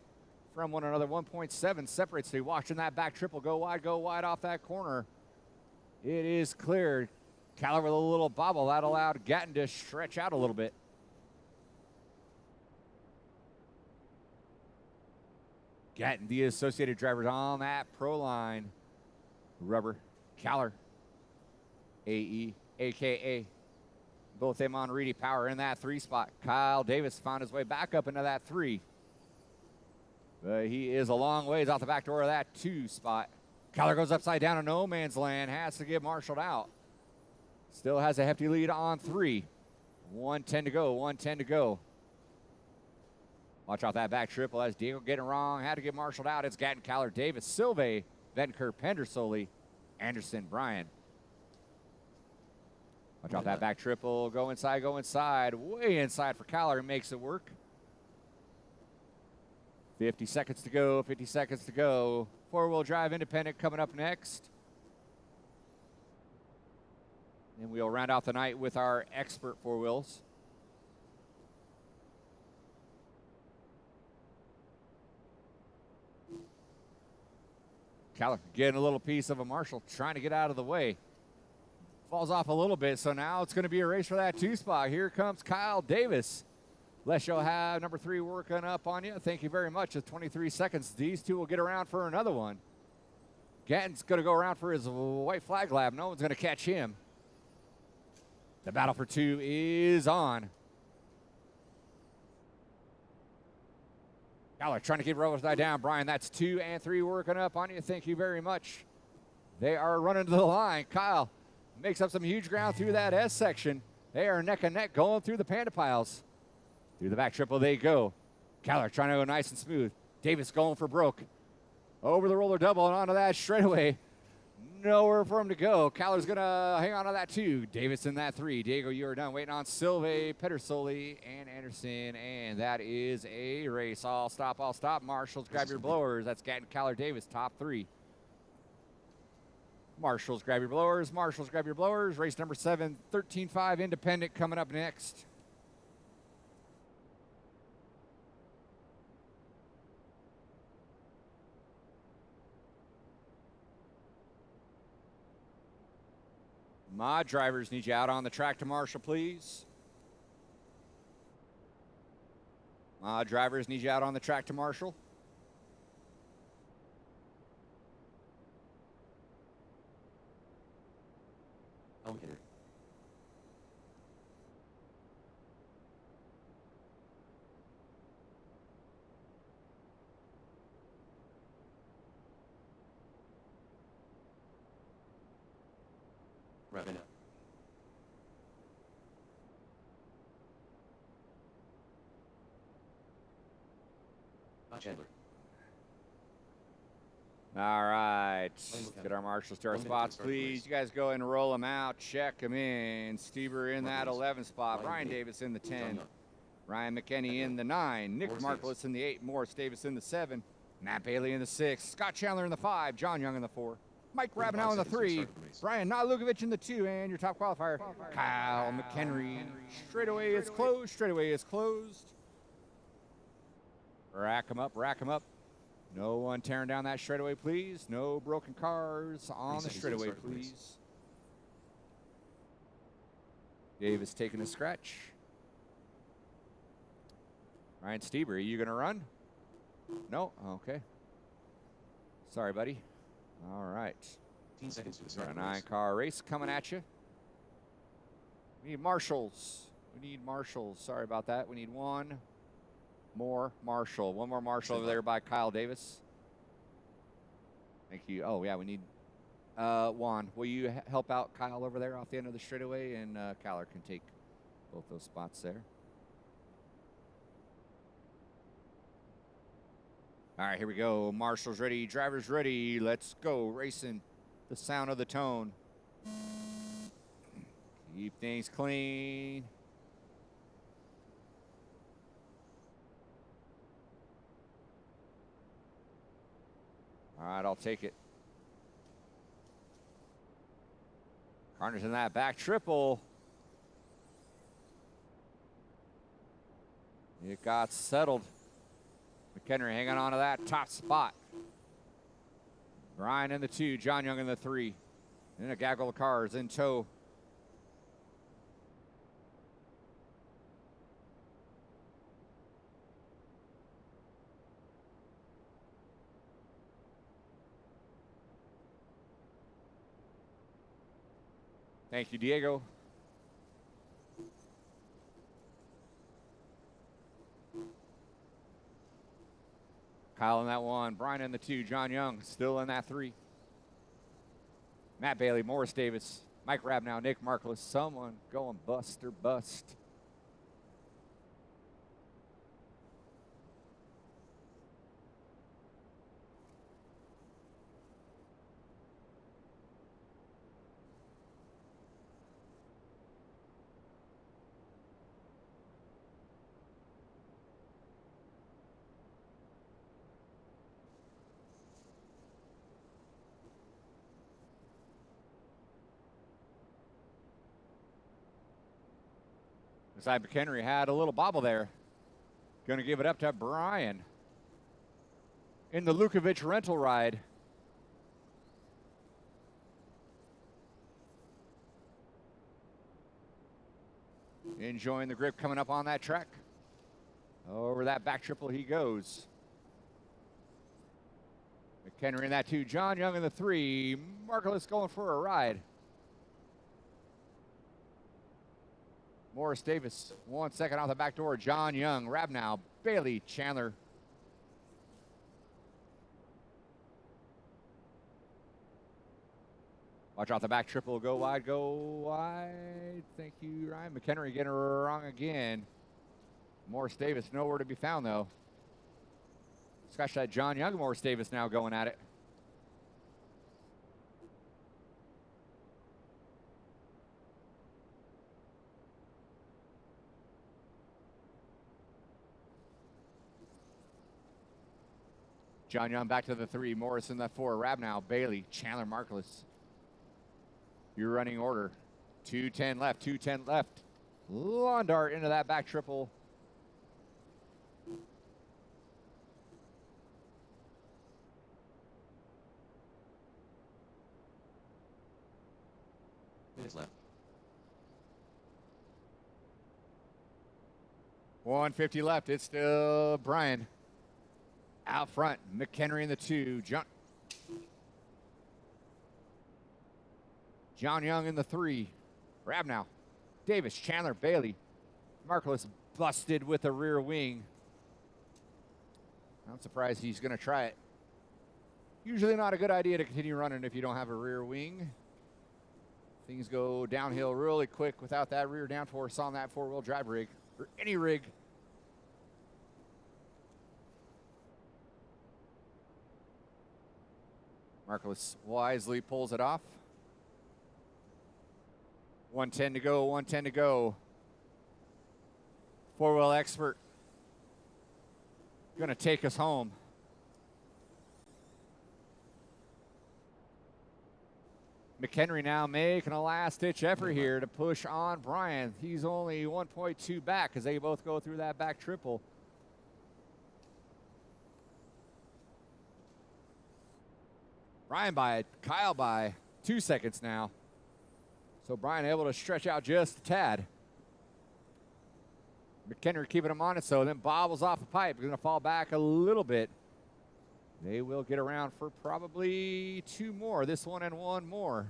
from one another. 1.7 separates two. Watching that back triple go wide off that corner. It is clear. Caller with a little bobble. That allowed Gatton to stretch out a little bit. Gatton, the associated drivers on that pro line. Rubber, Caller, AE, AKA. Both them on Reedy Power in that 3 spot. Kyle Davis found his way back up into that 3. But he is a long ways off the back door of that 2 spot. Caller goes upside down in no man's land. Has to get marshaled out. Still has a hefty lead on 3. 1:10 to go. 1:10 to go. Watch out that back triple as Diego getting it wrong. Had to get marshaled out. It's Gatton, Caller, Davis, Silva, Bettenker, Pendersoli, Anderson, Bryan. I'll drop that back triple. Go inside, go inside. Way inside for Kyler. Makes it work. 50 seconds to go. 50 seconds to go. Four-wheel drive independent coming up next. And we'll round out the night with our expert four wheels. Kyler getting a little piece of a Marshall, trying to get out of the way. Falls off a little bit, so now it's going to be a race for that 2 spot. Here comes Kyle Davis. Les, you'll have number 3 working up on you. Thank you very much. With 23 seconds, these two will get around for another one. Gatton's going to go around for his white flag lap. No one's going to catch him. The battle for 2 is on. Kyler trying to keep Roserside down. Brian, that's 2 and 3 working up on you. Thank you very much. They are running to the line. Kyle makes up some huge ground through that S section. They are neck and neck going through the Panda piles. Through the back triple they go. Kyler trying to go nice and smooth. Davis going for broke. Over the roller double and onto that straightaway. Nowhere for him to go. Kyler's going to hang on to that 2. Davis in that 3. Diego, you are done. Waiting on Silve, Pedersoli, and Anderson. And that is a race. All stop, all stop. Marshalls, grab your blowers. That's Gatton, Kyler, Davis, top 3. Marshalls, grab your blowers. Marshalls, grab your blowers. Race number 7, 13-5 independent coming up next. Mod drivers need you out on the track to Marshall, please. Mod drivers need you out on the track to Marshall. Oh, McHenry. Wrapping up. Chandler. All right. Let's get our marshals to our spots, please. You guys go and roll them out. Check them in. Stieber in that 11 spot. Brian Davis in the 10. Ryan McKinney in the 9. Nick Marklis in the 8. Morris Davis in the 7. Matt Bailey in the 6. Scott Chandler in the 5. John Young in the 4. Mike Rabinow in the 3. Brian Nalugovic in the 2. And your top qualifier, Kyle McHenry. Straightaway is closed. Straightaway is closed. Rack them up. Rack them up. No one tearing down that straightaway, please. No broken cars on the straightaway, please. Davis taking a scratch. Ryan Stieber, are you going to run? No? Okay. Sorry, buddy. All right. 15 seconds to the start. A 9-car race coming at you. We need marshals. We need marshals. Sorry about that. We need one more marshal. One more marshal over there by Kyle Davis. Thank you. Oh, yeah, we need Juan. Will you help out Kyle over there off the end of the straightaway? And Kyler can take both those spots there. All right, here we go. Marshals ready. Drivers ready. Let's go. Racing. The sound of the tone. Keep things clean. All right, I'll take it. Carnage in that back triple. It got settled. McHenry hanging on to that top spot. Brian in the 2, John Young in the 3. And a gaggle of cars in tow. Thank you, Diego. Kyle in that 1, Brian in the 2, John Young still in that 3. Matt Bailey, Morris Davis, Mike Rabnow, Nick Marklis, someone going bust or bust. Looks like McHenry had a little bobble there. Going to give it up to Brian in the Lukovic rental ride. Enjoying the grip coming up on that track. Over that back triple he goes. McHenry in that 2, John Young in the 3. Markowitz going for a ride. Morris Davis, 1 second off the back door. John Young, Rabnow, Bailey, Chandler. Watch out the back triple, go wide, go wide. Thank you, Ryan. McHenry getting it wrong again. Morris Davis nowhere to be found though. Scratch that John Young, Morris Davis now going at it. John Young back to the 3, Morris in the 4, Rabnow, Bailey, Chandler, Markowitz. Your running order. 2:10 left, 2:10 left. Lawn dart into that back triple. Minutes left. 150 left. It's still Brian. Out front, McHenry in the 2. John Young in the 3. Rabnow, Davis, Chandler, Bailey. Markowitz busted with a rear wing. Not surprised he's going to try it. Usually not a good idea to continue running if you don't have a rear wing. Things go downhill really quick without that rear downforce on that 4-wheel drive rig, or any rig. Markowitz wisely pulls it off. 110 to go, 110 to go. 4-wheel expert gonna take us home. McHenry now making a last-ditch effort here to push on Brian. He's only 1.2 back as they both go through that back triple. Brian by Kyle by 2 seconds now. So Brian able to stretch out just a tad. McHenry keeping him on it, so then bobbles off the pipe. He's going to fall back a little bit. They will get around for probably 2 more. This one and 1 more.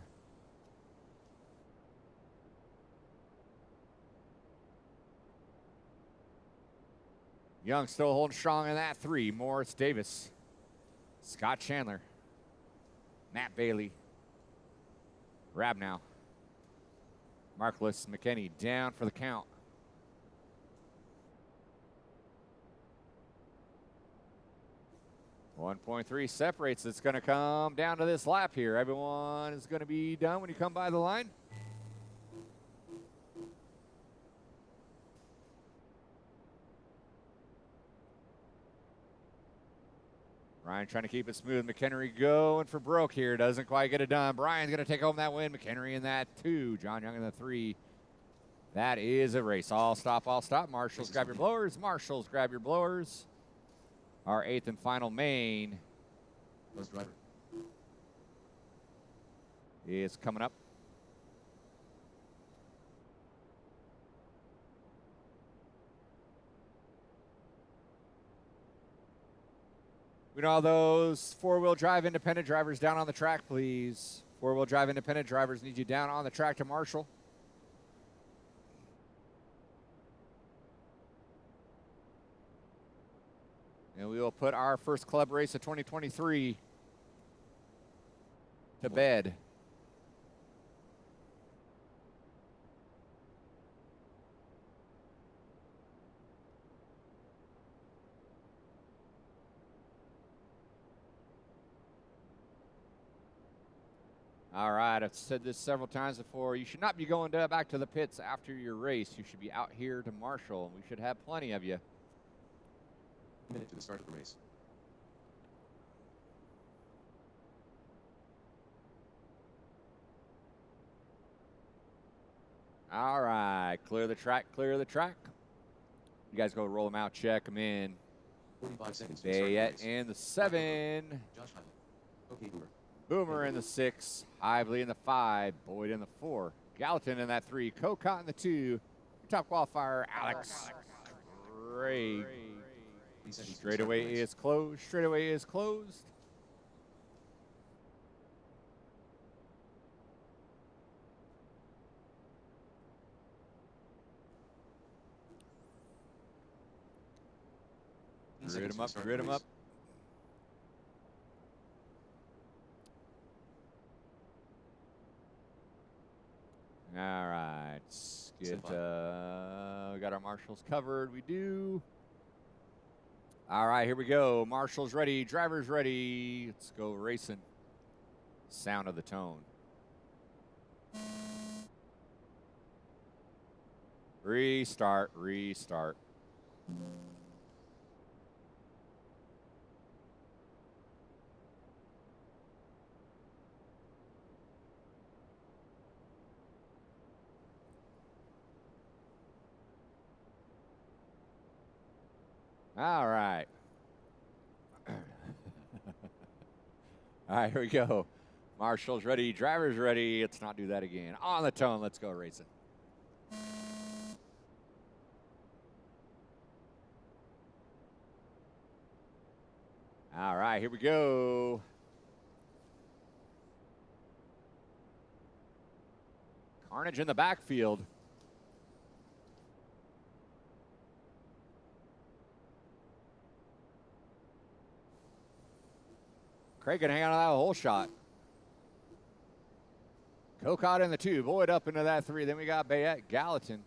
Young still holding strong in that 3. Morris Davis. Scott Chandler. Matt Bailey. Rabnow. Markowitz, McKinney down for the count. .3 separates. It's going to come down to this lap here. Everyone is going to be done when you come by the line. Ryan trying to keep it smooth. McHenry going for broke here. Doesn't quite get it done. Brian's going to take home that win. McHenry in that 2. John Young in the 3. That is a race. All stop, all stop. Marshals, grab your blowers. Marshals, grab your blowers. Our 8th and final main First driver. is coming up. We know all those 4-wheel drive independent drivers down on the track, please. 4-wheel drive independent drivers need you down on the track to Marshall. And we will put our first club race of 2023 to bed. All right, I've said this several times before. You should not be going back to the pits after your race. You should be out here to Marshall. We should have plenty of you. Minute to the start of the race. All right, clear the track, clear the track. You guys go roll them out, check them in. 45 seconds. to start the Bayette race. in the 7. Josh Hyman. Okay, Boomer. Boomer in the 6. Hively in the 5. Boyd in the 4. Gallatin in that 3. Cocott in the 2. Top qualifier, Alex. Great. 3 seconds. to start the Straightaway race. is closed. Straightaway is closed. Grid 3 seconds him to up, start grid the him race. up. All right, let's get, Stand by. we got our marshals covered. We do. All right, here we go. Marshals ready, drivers ready. Let's go racing. Sound of the tone. Restart, restart. All right. All right, here we go. Marshals ready, drivers ready. Let's not do that again. On the tone, let's go racing. All right, here we go. Carnage in the backfield. Craig can hang on to that whole shot. Cocott in the 2. Boyd up into that 3. Then we got Bayette, Gallatin.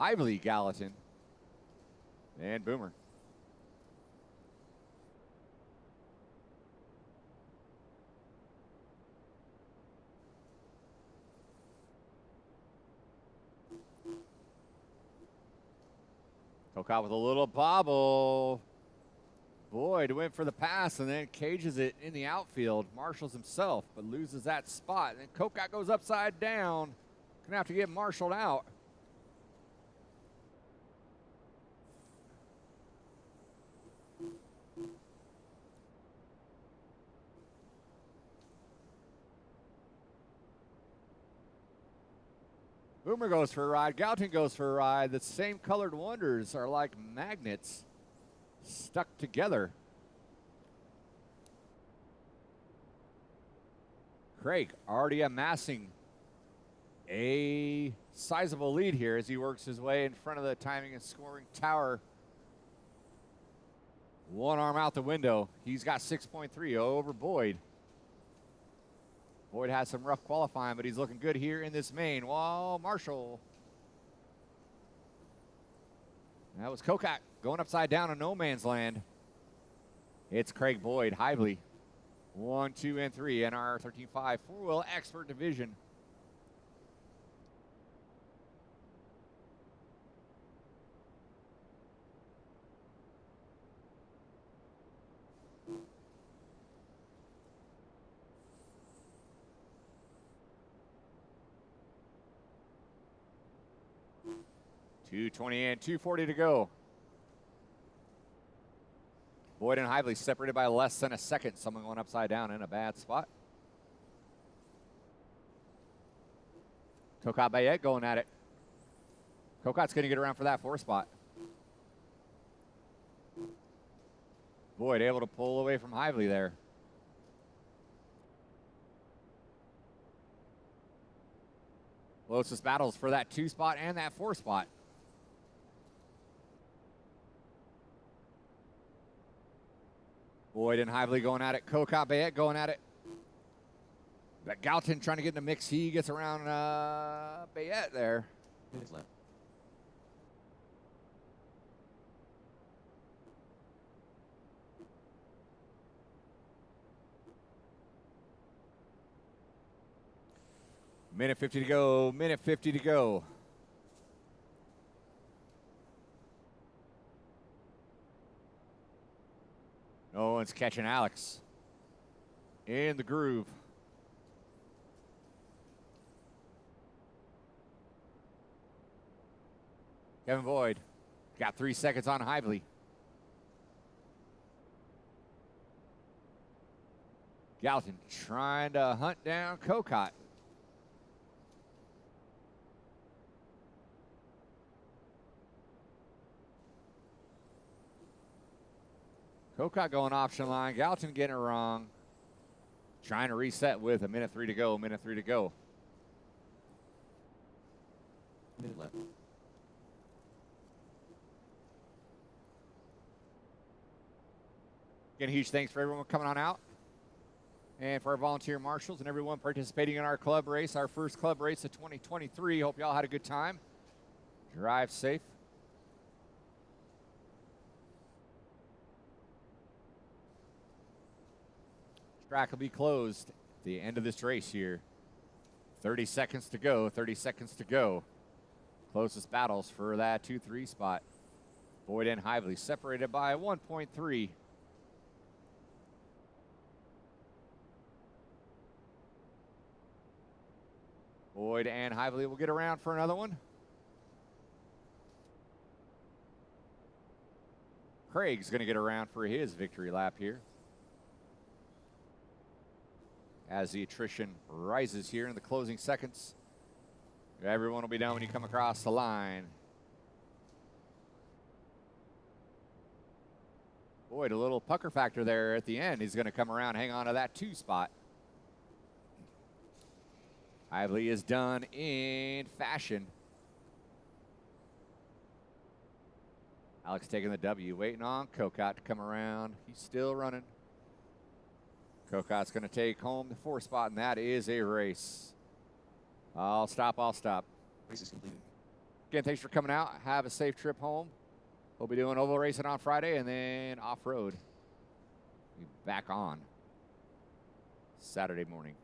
Hively, Gallatin. And Boomer. Cocott with a little bobble. Boyd went for the pass and then cages it in the outfield. Marshals himself, but loses that spot. And then Cocott goes upside down. Gonna have to get marshaled out. Boomer goes for a ride. Gallatin goes for a ride. The same colored wonders are like magnets stuck together. Craig already amassing a sizable lead here as he works his way in front of the timing and scoring tower. One arm out the window. He's got 6.3 over Boyd. Boyd has some rough qualifying, but he's looking good here in this main. Wall Marshall. That was Cocott going upside down in no man's land. It's Craig Boyd, Hively. 1, 2, and 3 in our 13.5 four-wheel expert division. .220 and 240 to go. Boyd and Hively separated by less than a second. Someone going upside down in a bad spot. Cocott Bayette going at it. Cocott's going to get around for that 4 spot. Boyd able to pull away from Hively there. Closest battles for that 2 spot and that 4 spot. Boyd and Hively going at it. Cocott Bayette going at it. But Gallatin trying to get in the mix. He gets around Bayette there. Minutes left. Minute 50 to go. Minute 50 to go. No one's catching Alex in the groove. Kevin Boyd got 3 seconds on Hively. Gallatin trying to hunt down Kokot. Kokot going option line. Gallatin getting it wrong. Trying to reset with a minute 3 to go. Minute 3 to go. Minute left. Again, huge thanks for everyone coming on out. And for our volunteer marshals and everyone participating in our club race, our first club race of 2023. Hope y'all had a good time. Drive safe. Track will be closed at the end of this race here. 30 seconds to go, 30 seconds to go. Closest battles for that 2-3 spot. Boyd and Hively separated by 1.3. Boyd and Hively will get around for another one. Craig's going to get around for his victory lap here. As the attrition rises here in the closing seconds. Everyone will be done when you come across the line. Boyd, a little pucker factor there at the end. He's going to come around, hang on to that 2 spot. Hively is done in fashion. Alex taking the W, waiting on Kokot to come around. He's still running. Kokot's going to take home the 4 spot, and that is a race. I'll stop. Race is completed. Again, thanks for coming out. Have a safe trip home. We'll be doing oval racing on Friday and then off-road. Be back on Saturday morning.